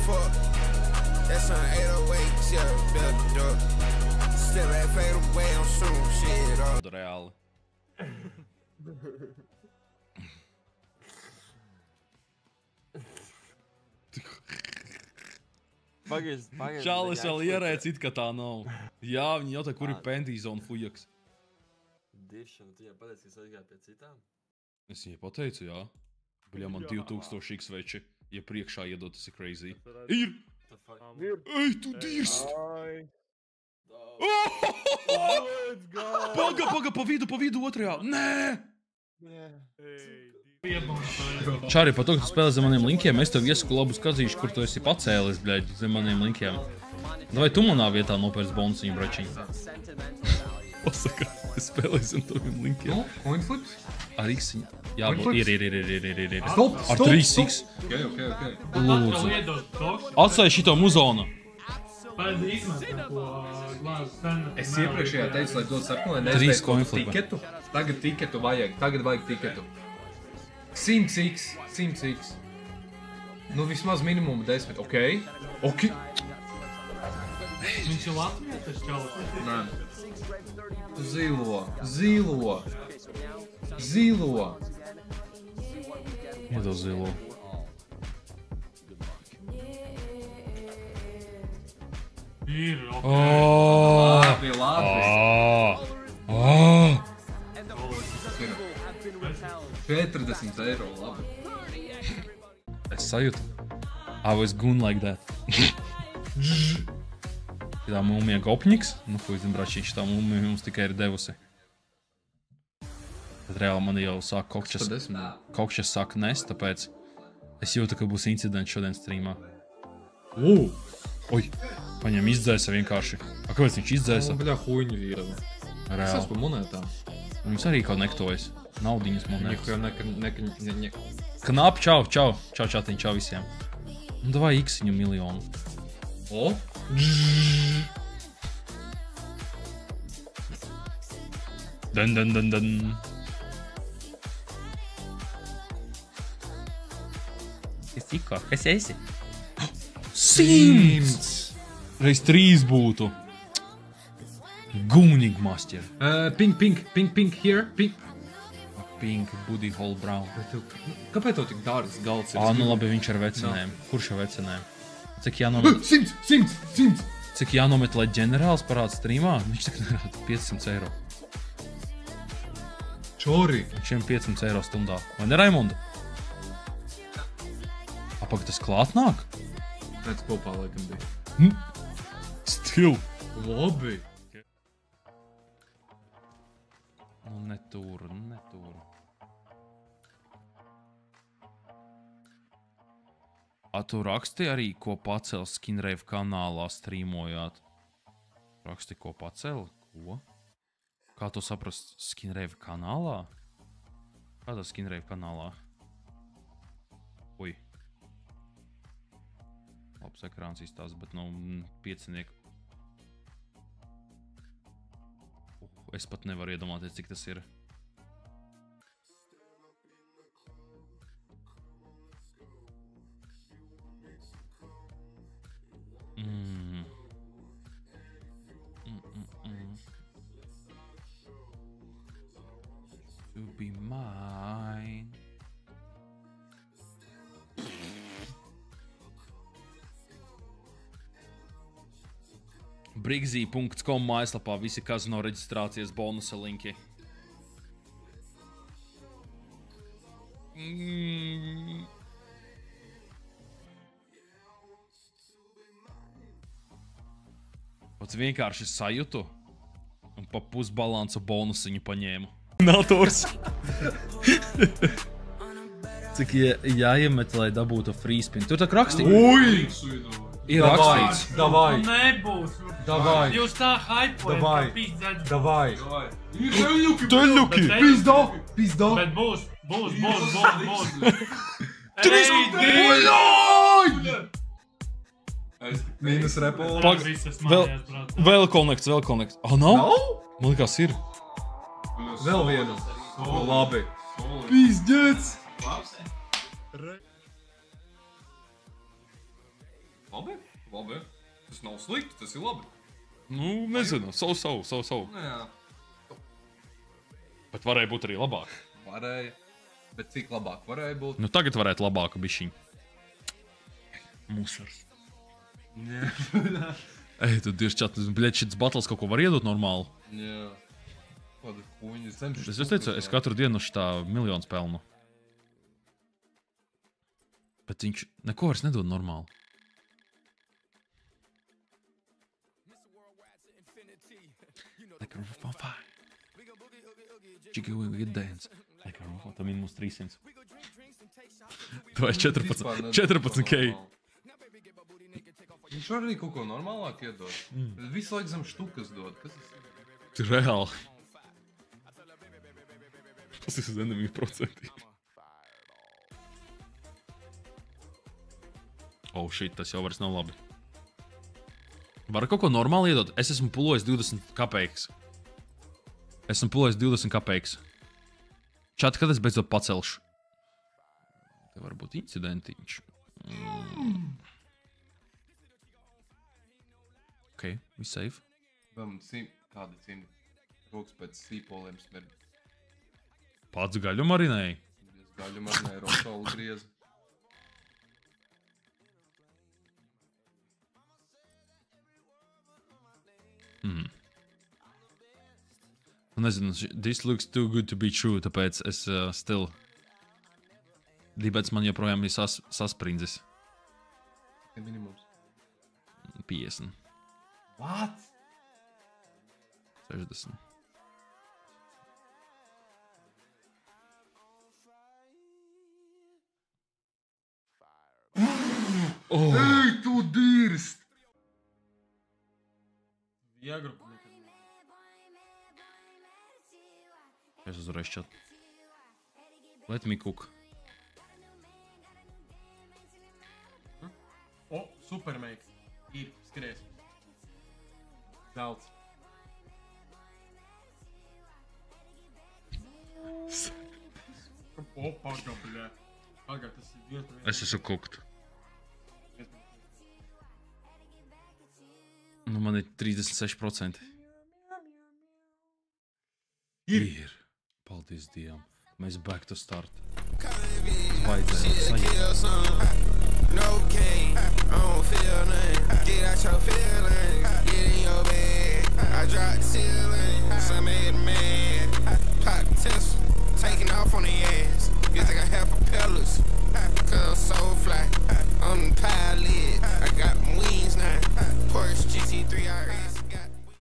fuck. That's on 808, yeah, still that fade away, I'm shooting shit off. Reāli. Čalis vēl ierēc it, ka tā nav. Jā, viņi jautā, kur ir Pentīza un Fujaks. Dišana, tu jau pateici, ka es aizgāju pie citām? Es viņai pateicu, jā. Bļā, man 2000 x veči, ja priekšā iedot, tas ir crazy. Ir! Ej, tu dirst! Paga, pa vidu otrajā! Nē! Čāri, par to, ka tu spēlē zem maniem linkiem, es tev iesaku labu skatīšu, kur tu esi pacēlis, bļaļ, zem maniem linkiem. Vai tu manā vietā nopērc bonusiņu bračiņu? Pasaka, es spēlēju zem taviem linkiem. No, coin flips? Ar X-iņu. Jā, ir. Stop! Ar 3X. Ok. Lūdzu. Atstāj šito muzonu. Es iepriekšējā teicu, lai dod sarkanu, lai neizveic tiketu. Tagad tiketu vajag, tiketu. 100x. Nu vismaz minimumu 10, ok? Viņš ir Latvijas čalis? Nē. Zilo. Iedod zilo. Ir, ok. Labi. 40 eiro, labi. Es sajūtu. I was goon like that. Tā mūmija gopņiks. Nu, ko zin, bračiņš, tā mūmija mums tikai ir devusi. Tad reāli man jau sāk kokšķas sāk nest, tāpēc es jūtu, ka būs incidents šodien streamā. Oi, paņem izdzēsa vienkārši. A, kāpēc viņš izdzēsa? Bļā, huiņu vīra. Reāli. Es esmu monētām. Mums arī kaut nektojas. Naudiņas monētas. Knap, čau čatiņ, čau visiem. Nu, davai X-iņu miljonu. O? Dan. Kas esi? 100! Reiz 3 būtu. Gooning master. Pink, here, pink. Pink, Buddy Hole Brown. Kāpēc tev tik dārgs galds ir? Nu labi, viņš ar vecinēm. Kurš ar vecinēm? Cik jānomet? 100! Cik jānomet, lai ģenerāls parāda streamā? Viņš tak nerāda 500 eiro. Čori! Šiem 500 eiro stundā. Vai ne, Raimunda? Apag, tas klāt nāk? Nēc kopā laikam bija. Stil! Labi! Nu, netūru. A, tu raksti arī, ko pacēl Skinrave kanālā streamojāt? Raksti, ko pacēl? Ko? Kā tu saprast Skinrave kanālā? Kādā Skinrave kanālā? Ui. Labs ekrāns izstās, bet nu, piecinieku. Es pat nevaru iedomāties, cik tas ir. To be mine. Brigzī.com mājaslapā visi kazino reģistrācijas bonusa linki. Pats vienkārši sajūtu un pa pusbalansu bonusiņu paņēmu. Nators. Cik jāiemet, lai dabūtu free spin. Tur tā rakstīt. Ui! Ir rakstīts. Davai! Nebūs! Davai! Jūs tā hypojat, ka pīdzēt. Davai! Teļuki! Pizdo! Bet būs! Mīnus repola. Vēl connects. Ah, nav? Man likās ir. Vēl vienu. Labi. Pizdzēts! Labi, labi. Tas nav slikti, tas ir labi. Nu, nezinu, so. Jā, Bet varēja būt arī labāk. varēja. Bet cik labāk varēja būt? Nu, tagad varētu labāku bišķiņu. Musars. Jā. Ej, tu dirž čat, bļet, šits battles kaut ko var iedot normāli. Jā. Kāda kuņa cenšas. Es teicu, es katru dienu šitā miljonu pelnu. Bet viņš neko vairs nedod normāli. Like a roof on fire. Chicken wing with dance. Like a roof on... Tā minimums 300. Tu esi 14K. Viņš var arī kaut ko normālāk iedot. Visu laiku zem štukas dod. Kas tas ir? Tu reāli. Tas ir uz enemy procentiem. Oh shit, tas jau vairs nav labi. Var kaut ko normāli iedot? Es esmu pulojis 20 kapeikas. Čat, kad es beidzot pacelšu? Te var būt incidentiņš. Ok, we safe. Kādi cimdi? Rokas pēc sīpoliem smird. Pats gaļu marinēji. Es gaļu marinēju, rosolu griezu. Nezinu, this looks too good to be true, tāpēc es still... Dibets man joprojām ir sasprindzis. Tie minimums. 50. What? 60. Ej, tu dirst! Viegru. Es uzreiz čat. Let me cook. O, supermeiks. Ir, skries. Daudz. O, paga, bļē. Paga, tas ir diezgan. Es esmu cooked. Nu, man ir 36%. Ir. Paldies Dievam. Mēs back to start. Vajadzēja sajūt. No cane, I don't feel nothing. Get out your feelings, get in your bed. I dropped the ceiling, so I made a man. Pop tinsel, taking off on the ass. You think I have propellers? Cause I'm so fly. I'm the pilot, I got wings now. Porsche GT3 RS.